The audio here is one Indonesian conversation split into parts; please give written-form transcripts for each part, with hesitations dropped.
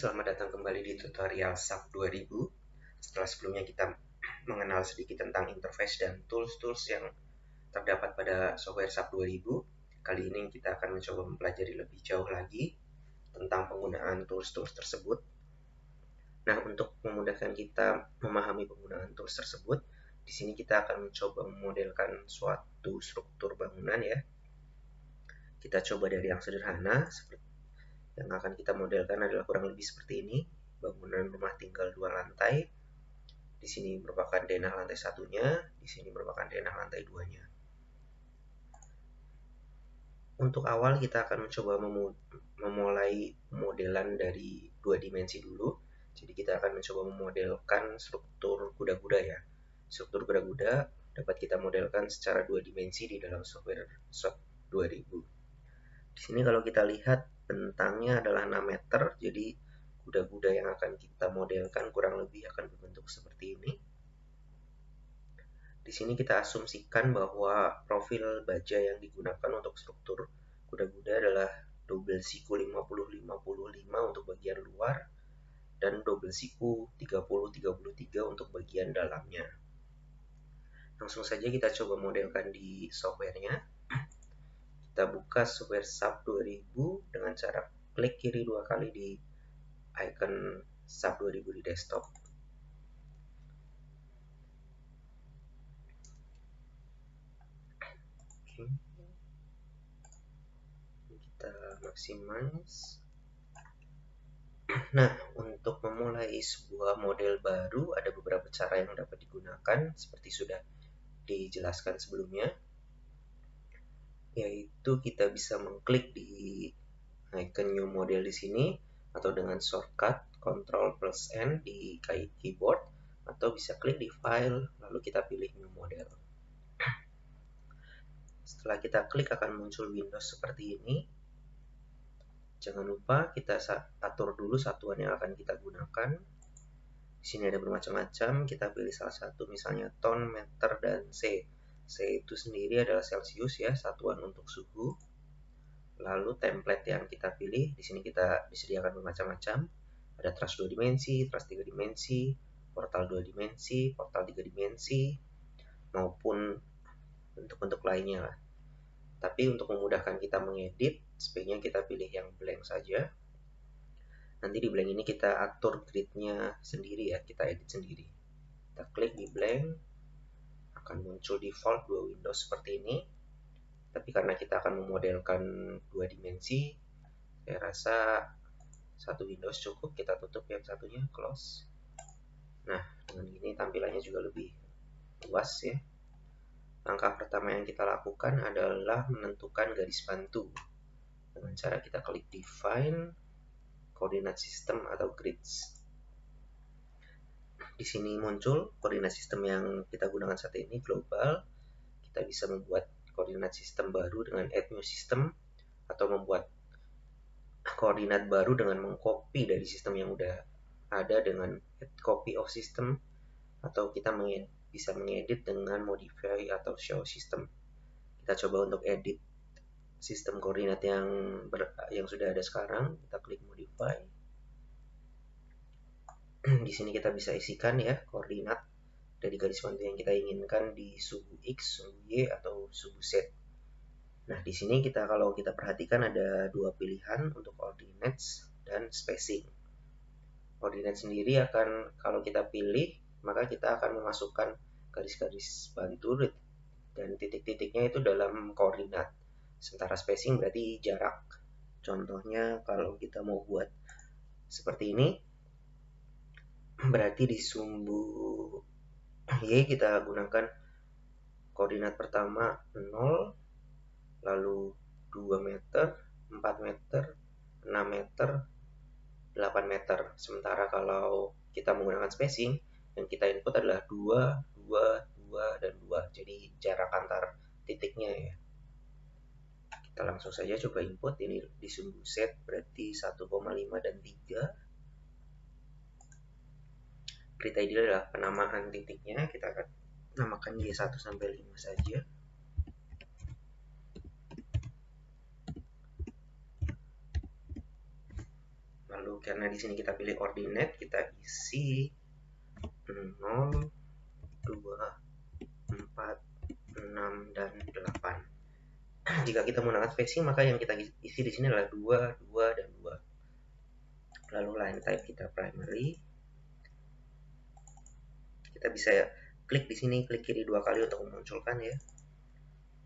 Selamat datang kembali di tutorial SAP 2000. Setelah sebelumnya kita mengenal sedikit tentang interface dan tools-tools yang terdapat pada software SAP 2000, kali ini kita akan mencoba mempelajari lebih jauh lagi tentang penggunaan tools-tools tersebut. Nah, untuk memudahkan kita memahami penggunaan tools tersebut, di sini kita akan mencoba memodelkan suatu struktur bangunan ya. Kita coba dari yang sederhana, yang akan kita modelkan adalah kurang lebih seperti ini. Bangunan rumah tinggal 2 lantai. Di sini merupakan denah lantai satunya, di sini merupakan denah lantai 2-nya. Untuk awal kita akan mencoba memulai modelan dari 2 dimensi dulu. Jadi kita akan mencoba memodelkan struktur kuda-kuda ya. Struktur kuda-kuda dapat kita modelkan secara 2 dimensi di dalam software SAP 2000. Di sini kalau kita lihat bentangnya adalah 6 meter, jadi kuda-kuda yang akan kita modelkan kurang lebih akan berbentuk seperti ini. Di sini kita asumsikan bahwa profil baja yang digunakan untuk struktur kuda-kuda adalah double siku 50-55 untuk bagian luar dan double siku 30-33 untuk bagian dalamnya. Langsung saja kita coba modelkan di softwarenya. Kita buka software SAP 2000 dengan cara klik kiri 2 kali di icon SAP 2000 di desktop. Oke. Kita maximize. Nah, untuk memulai sebuah model baru ada beberapa cara yang dapat digunakan seperti sudah dijelaskan sebelumnya, yaitu kita bisa mengklik di icon new model di sini atau dengan shortcut Ctrl+N di keyboard, atau bisa klik di file lalu kita pilih new model. Setelah kita klik akan muncul Windows seperti ini. Jangan lupa kita atur dulu satuan yang akan kita gunakan. Di sini ada bermacam-macam, kita pilih salah satu, misalnya ton, meter, dan C. C itu sendiri adalah Celsius ya, satuan untuk suhu. Lalu template yang kita pilih, di sini kita disediakan bermacam-macam. Ada truss 2 dimensi, truss 3 dimensi, portal 2 dimensi, portal 3 dimensi, maupun bentuk-bentuk lainnya lah. Tapi untuk memudahkan kita mengedit, sebaiknya kita pilih yang blank saja. Nanti di blank ini kita atur gridnya sendiri ya, kita edit sendiri. Kita klik di blank, akan muncul default 2 window seperti ini. Tapi karena kita akan memodelkan 2 dimensi, saya rasa satu Windows cukup, kita tutup yang satunya, close. Nah, dengan ini tampilannya juga lebih luas ya. Langkah pertama yang kita lakukan adalah menentukan garis bantu dengan cara kita klik define koordinat sistem atau grids. Di sini muncul koordinat sistem yang kita gunakan saat ini, global. Kita bisa membuat koordinat sistem baru dengan add new system, atau membuat koordinat baru dengan mengcopy dari sistem yang udah ada dengan add copy of system, atau kita bisa mengedit dengan modify atau show system. Kita coba untuk edit sistem koordinat yang sudah ada sekarang, kita klik modify. Di sini kita bisa isikan ya koordinat dari garis bantu yang kita inginkan di suhu X, suhu Y, atau suhu Z. Nah, di sini kalau kita perhatikan ada dua pilihan untuk coordinates dan spacing. Koordinat sendiri akan, kalau kita pilih, maka kita akan memasukkan garis-garis bantu dan titik-titiknya itu dalam koordinat. Sementara spacing berarti jarak. Contohnya kalau kita mau buat seperti ini, berarti di sumbu Y kita gunakan koordinat pertama 0, lalu 2 meter, 4 meter, 6 meter, 8 meter. Sementara kalau kita menggunakan spacing, yang kita input adalah 2, 2, 2, dan 2. Jadi jarak antar titiknya ya. Kita langsung saja coba input, ini di sumbu Z berarti 1,5 dan 3. Grid ID adalah penamaan titiknya, kita akan namakan G1 sampai 5 saja. Lalu karena di sini kita pilih ordinate, kita isi 0, 2, 4, 6, dan 8. Jika kita menggunakan spacing, maka yang kita isi di sini adalah 2, 2, dan 2. Lalu line type kita primary. Kita bisa klik di sini, klik kiri 2 kali untuk memunculkan ya.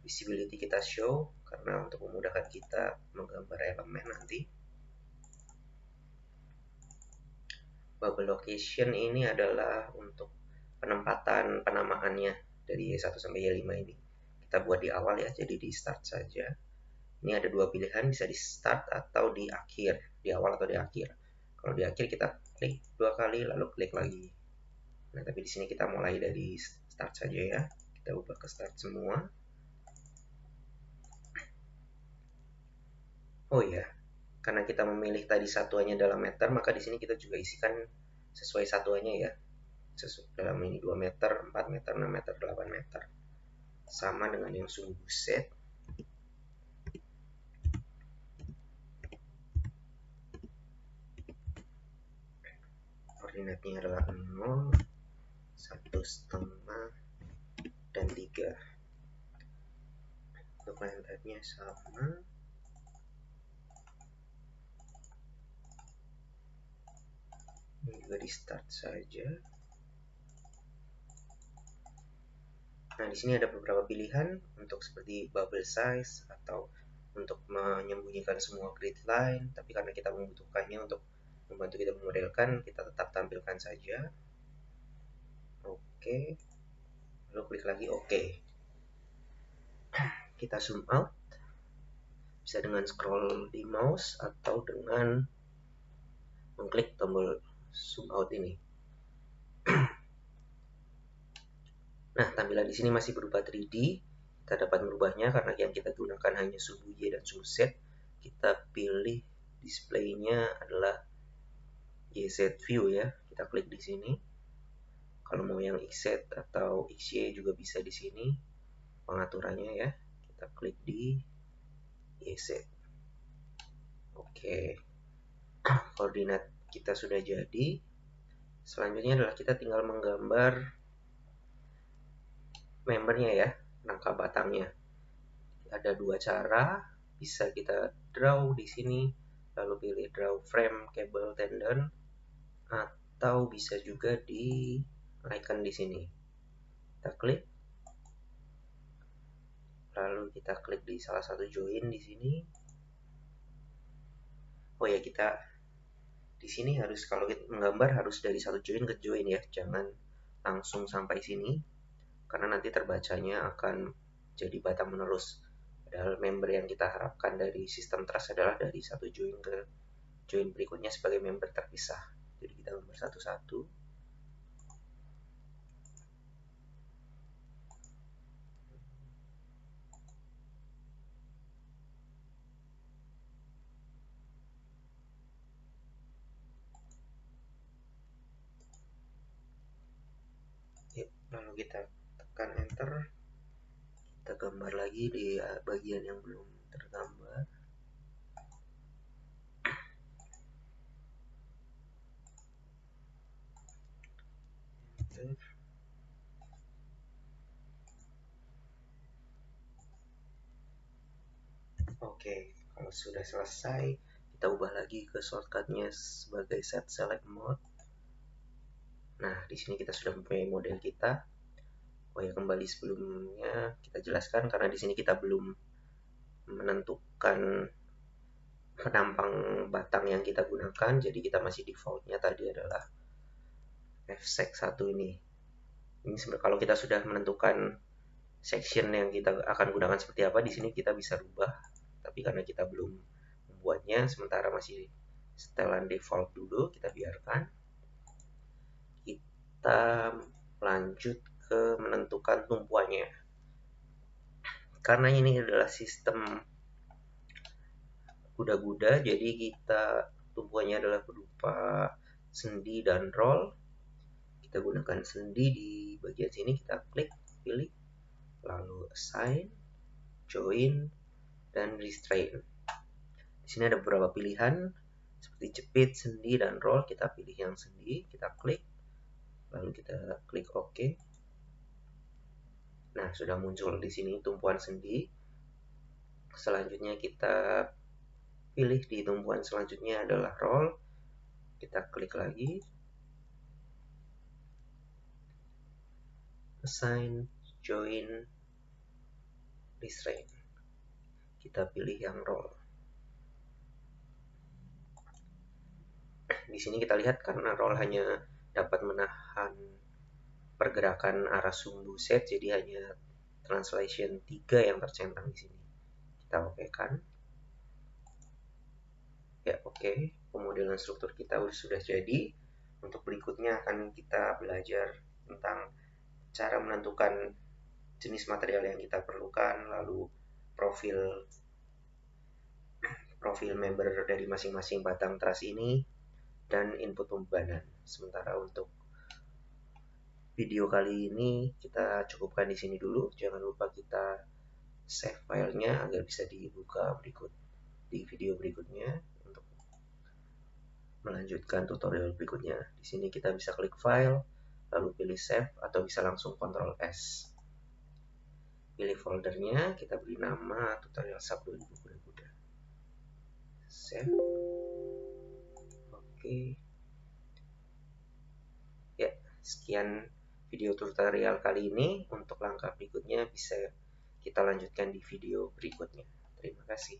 Visibility kita show, karena untuk memudahkan kita menggambar elemen nanti. Bubble location ini adalah untuk penempatan penamaannya dari Y1 sampai Y5 ini. Kita buat di awal ya, jadi di start saja. Ini ada dua pilihan, bisa di start atau di akhir, di awal atau di akhir. Kalau di akhir kita klik 2 kali lalu klik lagi. Nah, tapi di sini kita mulai dari start saja ya. Kita ubah ke start semua. Oh iya, karena kita memilih tadi satuannya dalam meter, maka di sini kita juga isikan sesuai satuannya ya. Dalam ini 2 meter, 4 meter, 6 meter, 8 meter. Sama dengan yang suhu buset. Koordinatnya adalah 0, 1,5, dan 3. Untuk line type-nya sama. Ini juga di start saja. Nah, di sini ada beberapa pilihan untuk seperti bubble size atau untuk menyembunyikan semua grid line, tapi karena kita membutuhkannya untuk membantu kita memodelkan, kita tetap tampilkan saja. Oke. Lalu klik lagi oke. Kita zoom out. Bisa dengan scroll di mouse atau dengan mengklik tombol zoom out ini. Nah, tampilan di sini masih berupa 3D. Kita dapat merubahnya karena yang kita gunakan hanya suhu Y dan suhu Z. Kita pilih displaynya adalah YZ view ya. Kita klik di sini. Kalau mau yang XZ atau XY juga bisa di sini pengaturannya ya. Kita klik di YZ. Oke. Koordinat kita sudah jadi. Selanjutnya adalah kita tinggal menggambar membernya ya, rangka batangnya. Ada dua cara, bisa kita draw di sini, lalu pilih draw frame cable tendon, atau bisa juga di icon di sini. Kita klik, lalu kita klik di salah satu join di sini. Oh ya, kita di sini harus kalau kita menggambar harus dari satu join ke join ya, jangan langsung sampai sini, karena nanti terbacanya akan jadi batang menerus. Padahal member yang kita harapkan dari sistem truss adalah dari satu join ke join berikutnya sebagai member terpisah. Jadi kita gambar satu-satu. Lalu kita tekan enter. Kita gambar lagi di bagian yang belum tergambar. Oke, kalau sudah selesai, kita ubah lagi ke shortcutnya sebagai set select mode. Nah, di sini kita sudah mempunyai model kita. Oh ya, kembali sebelumnya kita jelaskan karena di sini kita belum menentukan penampang batang yang kita gunakan, jadi kita masih defaultnya tadi adalah fsec 1 ini. Ini sebenarnya kalau kita sudah menentukan section yang kita akan gunakan seperti apa, di sini kita bisa rubah. Tapi karena kita belum membuatnya, sementara masih setelan default dulu, kita biarkan. Kita lanjut ke menentukan tumpuannya. Karena ini adalah sistem kuda-kuda, jadi kita tumpuannya adalah berupa sendi dan roll. Kita gunakan sendi di bagian sini, kita klik, pilih, lalu assign, join, dan restrain. Di sini ada beberapa pilihan. seperti jepit, sendi, dan roll. Kita pilih yang sendi, kita klik, lalu kita klik OK. Nah, sudah muncul di sini tumpuan sendi. Selanjutnya kita pilih di tumpuan selanjutnya adalah roll. Kita klik lagi, assign, join, restraint. Kita pilih yang roll. Di sini kita lihat karena roll hanya dapat menahan pergerakan arah sumbu set, jadi hanya translation 3 yang tercentang di sini. Kita OK-kan. Ya, oke. Pemodelan struktur kita sudah jadi. Untuk berikutnya akan kita belajar tentang cara menentukan jenis material yang kita perlukan, lalu profil member dari masing-masing batang truss ini, dan input pembebanan. Sementara untuk video kali ini kita cukupkan di sini dulu. Jangan lupa kita save filenya agar bisa dibuka di video berikutnya untuk melanjutkan tutorial berikutnya. Di sini kita bisa klik file, lalu pilih save, atau bisa langsung Ctrl S. Pilih foldernya, kita beri nama tutorial sub 2000 kuda-kuda. Save. Oke. Ya, sekian video tutorial kali ini. Untuk langkah berikutnya bisa kita lanjutkan di video berikutnya. Terima kasih.